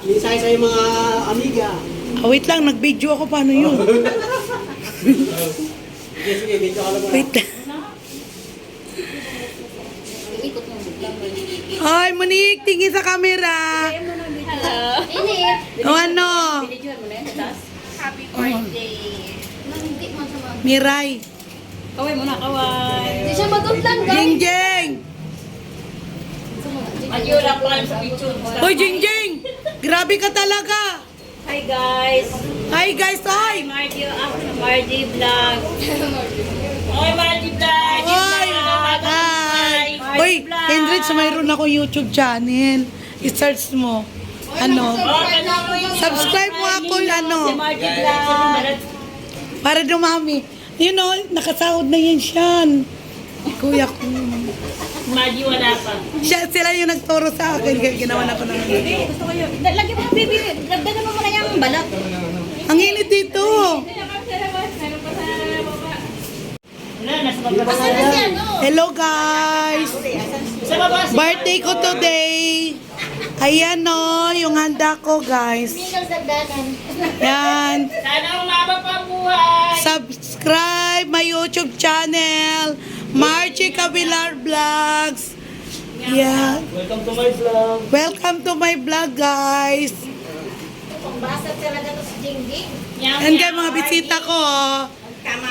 Minsan sa mga amiga. Wait lang, nag-video ako. Paano yun? Sige, sige, video ka lang. Wait lang. Ay, Monique, tingin sa camera. Hello. O ano? Happy birthday. Miray. Kaway muna, kaway. Hindi siya matutlang, guys. Jing Jing. Magyurap lang sa picture. Hoy, Jing Jing. Grabe ka talaga. Hi, guys. Hi, guys. Hi. Mardi, Mardi Vlog. Hi, Mardi Vlog. Hi. Hi. Hoy, Hendrix, mayroon ako YouTube channel. I-search mo. Ano? Subscribe mo ako, ano. Si Mardi Vlog. Para dumami. You know, nakasahod na yan siyan. Kuya ko. Mardi wala pa. Sila yung nagturo sa akin. Kaya ginawa na ko ng Gusto ko yun. Lagi mo, baby. Lagdagan mo muna yung balat. Ang init dito. Hello guys. Birthday ko today. Ayan o, yung handa ko guys. Yan. Sana umaba pa buhay. Subscribe my YouTube channel. Marchie Cavilar Vlogs. Yeah. Welcome to my vlog. Welcome to my vlog guys. Basat talaga to si Jingjing. Yan guys, mga bisita ko. Oh.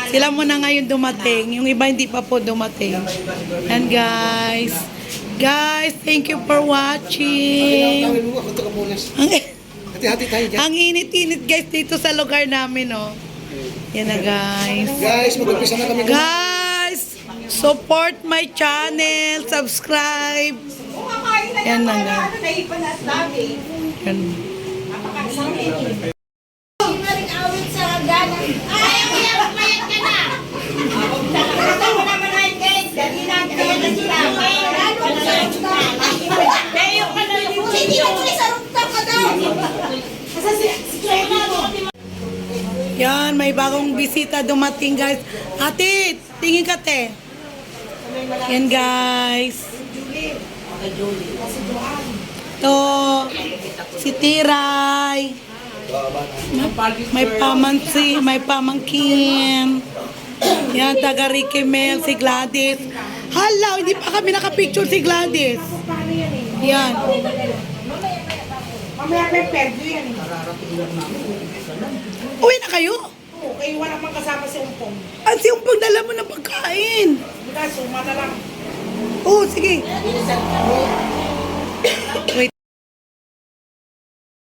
Sila muna ngayon dumating. Yung iba hindi pa po dumating. And guys. Guys, thank you for watching. Tawin mo ako, ito ka bonus. Hati-hati tayo dyan. Ang init-init guys dito sa lugar namin, oh. Yan na guys. Guys, mag-umpisa na kami. Guys, support my channel. Subscribe. Yan na guys. Yan. Yan, may bagong bisita dumating guys. Ate, tingin ka te. Yan guys. To, si Tiray. May pamansi, may pamangkin. Yan, taga Ricky Mel, si Gladys. Hala, hindi pa kami nakapicture si Gladys. Yan. Mamaya may perdo yan eh. Uwi na kayo? Oo, kayo wala mang kasama si Umpong. At si Umpong dala mo ng pagkain. Bukas, suma na lang. Oo, sige. Wait